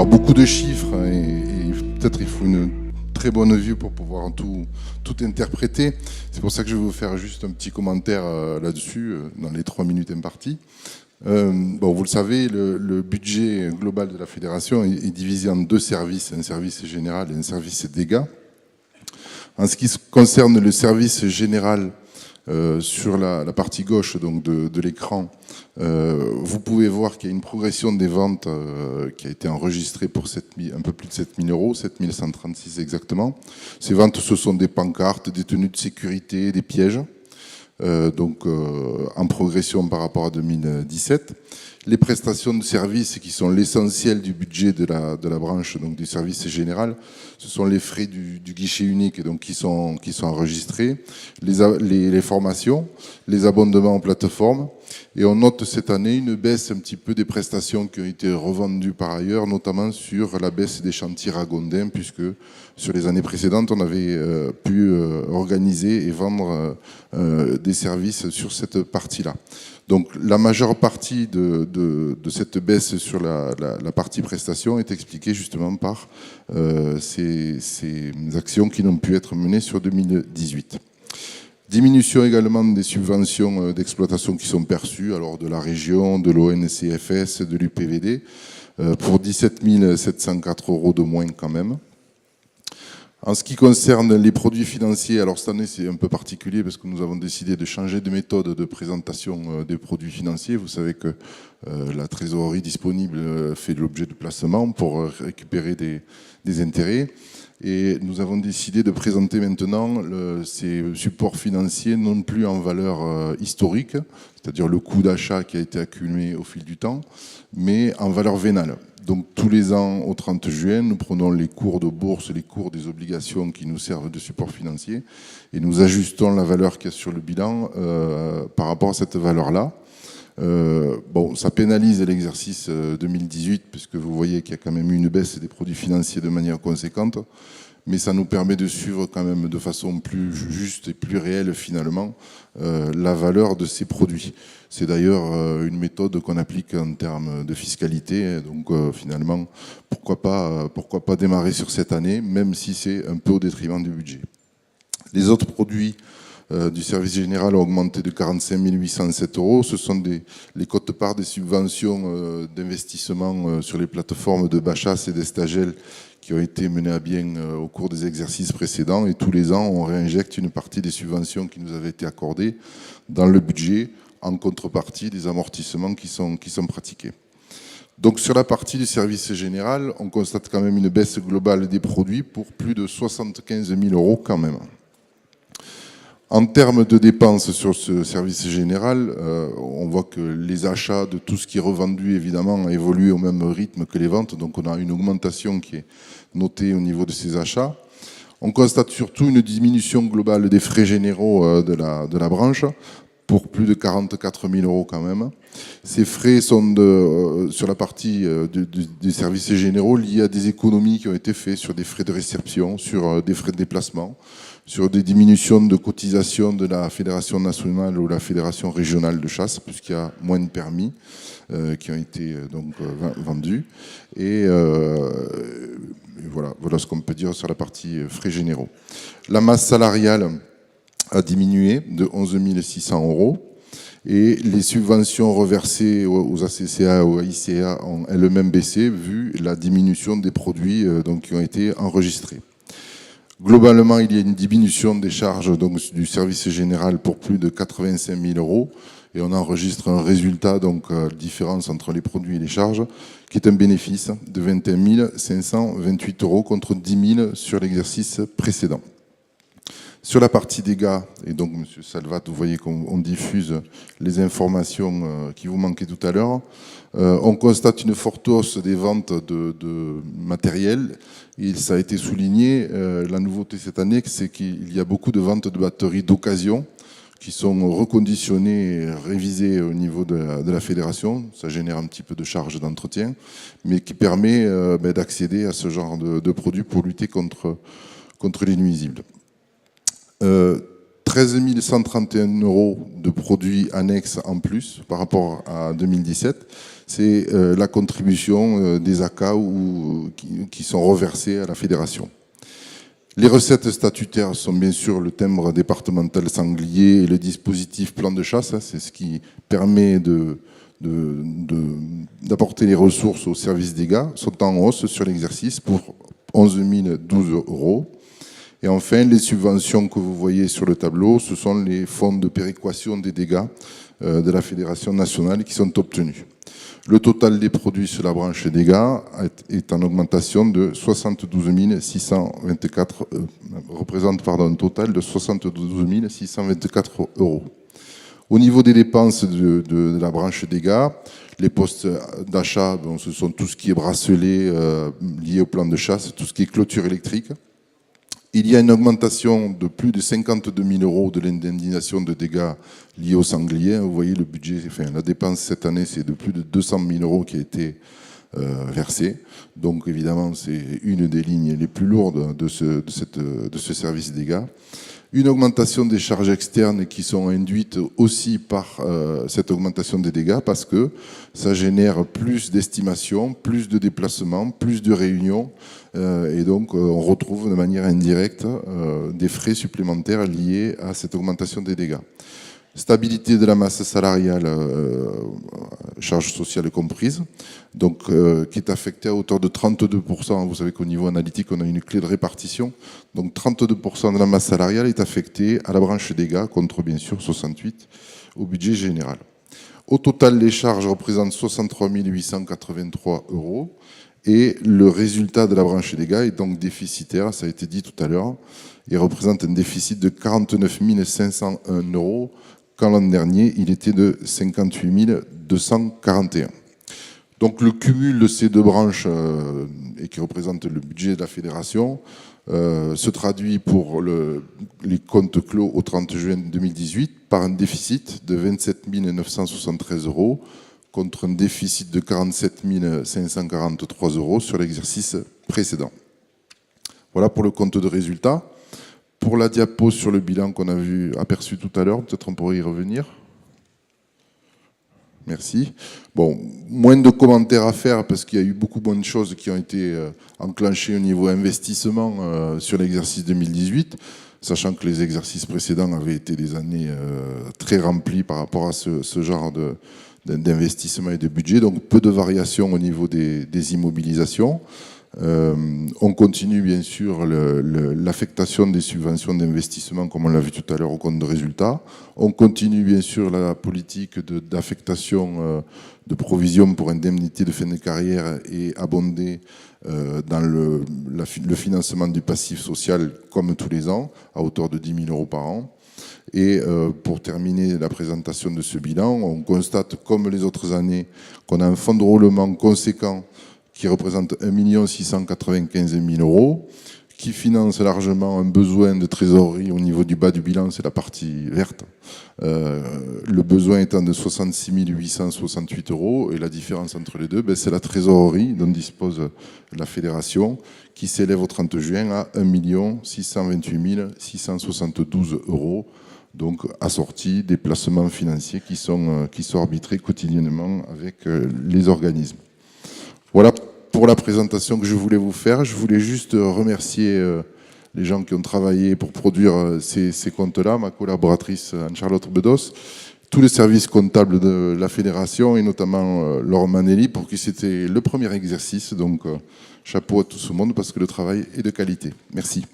Alors beaucoup de chiffres et peut-être il faut une très bonne vue pour pouvoir tout interpréter. C'est pour ça que je vais vous faire juste un petit commentaire là-dessus dans les 3 minutes imparties. Bon, vous le savez, le budget global de la fédération est divisé en 2 services, un service général et un service dégâts. En ce qui concerne le service général, sur la partie gauche donc de l'écran, vous pouvez voir qu'il y a une progression des ventes qui a été enregistrée pour un peu plus de 7 000 euros, 7 136 exactement. Ces ventes, ce sont des pancartes, des tenues de sécurité, des pièges, donc en progression par rapport à 2017. Les prestations de services qui sont l'essentiel du budget de la branche, donc du service général, ce sont les frais du guichet unique donc qui sont enregistrés, les formations, les abonnements en plateforme. Et on note cette année une baisse un petit peu des prestations qui ont été revendues par ailleurs, notamment sur la baisse des chantiers ragondins, puisque sur les années précédentes, on avait pu organiser et vendre des services sur cette partie-là. Donc la majeure partie de cette baisse sur la partie prestation est expliquée justement par ces actions qui n'ont pu être menées sur 2018. Diminution également des subventions d'exploitation qui sont perçues, alors de la région, de l'ONCFS, de l'UPVD, pour 17 704 euros de moins quand même. En ce qui concerne les produits financiers, alors cette année c'est un peu particulier parce que nous avons décidé de changer de méthode de présentation des produits financiers. Vous savez que la trésorerie disponible fait l'objet de placements pour récupérer des intérêts. Et nous avons décidé de présenter maintenant ces supports financiers non plus en valeur historique, c'est-à-dire le coût d'achat qui a été accumulé au fil du temps, mais en valeur vénale. Donc tous les ans, au 30 juin, nous prenons les cours de bourse, les cours des obligations qui nous servent de support financier et nous ajustons la valeur qu'il y a sur le bilan par rapport à cette valeur-là. Bon, ça pénalise l'exercice 2018 puisque vous voyez qu'il y a quand même eu une baisse des produits financiers de manière conséquente, mais ça nous permet de suivre quand même de façon plus juste et plus réelle finalement la valeur de ces produits. C'est d'ailleurs une méthode qu'on applique en termes de fiscalité, donc finalement pourquoi pas démarrer sur cette année, même si c'est un peu au détriment du budget. Les autres produits du service général ont augmenté de 45 807 euros. Ce sont les quotes-parts des subventions d'investissement sur les plateformes de Bachas et d'Estagel qui ont été menées à bien au cours des exercices précédents. Et tous les ans, on réinjecte une partie des subventions qui nous avaient été accordées dans le budget en contrepartie des amortissements qui sont pratiqués. Donc sur la partie du service général, on constate quand même une baisse globale des produits pour plus de 75 000 euros quand même. En termes de dépenses sur ce service général, on voit que les achats de tout ce qui est revendu, évidemment, ont évolué au même rythme que les ventes. Donc on a une augmentation qui est notée au niveau de ces achats. On constate surtout une diminution globale des frais généraux de la branche pour plus de 44 000 euros quand même. Ces frais sont sur la partie des services généraux liés à des économies qui ont été faites sur des frais de réception, sur des frais de déplacement, sur des diminutions de cotisation de la Fédération nationale ou la Fédération régionale de chasse, puisqu'il y a moins de permis qui ont été donc vendus. Et voilà ce qu'on peut dire sur la partie frais généraux. La masse salariale a diminué de 11 600 euros et les subventions reversées aux ACCA ou AICA ont elles-mêmes baissé vu la diminution des produits donc, qui ont été enregistrés. Globalement, il y a une diminution des charges donc, du service général pour plus de 85 000 euros et on enregistre un résultat, donc différence entre les produits et les charges, qui est un bénéfice de 21 528 euros contre 10 000 sur l'exercice précédent. Sur la partie dégâts, et donc M. Salvat, vous voyez qu'on diffuse les informations qui vous manquaient tout à l'heure, on constate une forte hausse des ventes de matériel. Et ça a été souligné, la nouveauté cette année, c'est qu'il y a beaucoup de ventes de batteries d'occasion qui sont reconditionnées et révisées au niveau de la fédération. Ça génère un petit peu de charges d'entretien, mais qui permet d'accéder à ce genre de produits pour lutter contre les nuisibles. 13 131 € de produits annexes en plus par rapport à 2017. C'est la contribution des ACA qui sont reversées à la fédération. Les recettes statutaires sont bien sûr le timbre départemental sanglier et le dispositif plan de chasse. C'est ce qui permet d'apporter les ressources au service dégâts, sont en hausse sur l'exercice pour 11 012 €. Et enfin, les subventions que vous voyez sur le tableau, ce sont les fonds de péréquation des dégâts de la Fédération nationale qui sont obtenus. Le total des produits sur la branche dégâts est en augmentation de 72 624, représente un total de 72 624 €. Au niveau des dépenses de la branche dégâts, les postes d'achat, ce sont tout ce qui est bracelet lié au plan de chasse, tout ce qui est clôture électrique. Il y a une augmentation de plus de 52 000 € de l'indemnisation de dégâts liés au sanglier. Vous voyez le budget, enfin, la dépense cette année, c'est de plus de 200 000 € qui a été versée. Donc évidemment, c'est une des lignes les plus lourdes de ce service dégâts. Une augmentation des charges externes qui sont induites aussi par cette augmentation des dégâts parce que ça génère plus d'estimations, plus de déplacements, plus de réunions et donc on retrouve de manière indirecte des frais supplémentaires liés à cette augmentation des dégâts. Stabilité de la masse salariale, charges sociales comprises, donc qui est affectée à hauteur de 32%. Vous savez qu'au niveau analytique, on a une clé de répartition. Donc 32% de la masse salariale est affectée à la branche dégâts, contre bien sûr 68% au budget général. Au total, les charges représentent 63 883 € et le résultat de la branche dégâts est donc déficitaire, ça a été dit tout à l'heure. Il représente un déficit de 49 501 €. Quand l'an dernier, il était de 58 241. Donc le cumul de ces deux branches, et qui représente le budget de la fédération, se traduit pour les comptes clos au 30 juin 2018 par un déficit de 27 973 € contre un déficit de 47 543 € sur l'exercice précédent. Voilà pour le compte de résultat. Pour la diapo sur le bilan qu'on a aperçu tout à l'heure, peut-être on pourrait y revenir. Merci. Bon, moins de commentaires à faire parce qu'il y a eu beaucoup moins de choses qui ont été enclenchées au niveau investissement sur l'exercice 2018, sachant que les exercices précédents avaient été des années très remplies par rapport à ce genre d'investissement et de budget. Donc peu de variations au niveau des immobilisations. On continue bien sûr l'affectation des subventions d'investissement comme on l'a vu tout à l'heure au compte de résultat. On continue bien sûr la politique d'affectation de provisions pour indemnité de fin de carrière et abondée dans le financement du passif social comme tous les ans à hauteur de 10 000 € par an. Et pour terminer la présentation de ce bilan, on constate comme les autres années qu'on a un fonds de roulement conséquent qui représente 1 695 000 €, qui finance largement un besoin de trésorerie au niveau du bas du bilan, c'est la partie verte. Le besoin étant de 66 868 €, et la différence entre les deux, c'est la trésorerie dont dispose la fédération, qui s'élève au 30 juin à 1 628 672 €, donc assorti des placements financiers qui sont arbitrés quotidiennement avec les organismes. Voilà pour la présentation que je voulais vous faire. Je voulais juste remercier les gens qui ont travaillé pour produire ces comptes-là, ma collaboratrice Anne-Charlotte Bedos, tous les services comptables de la fédération et notamment Laure Manelli pour qui c'était le premier exercice. Donc chapeau à tout ce monde parce que le travail est de qualité. Merci.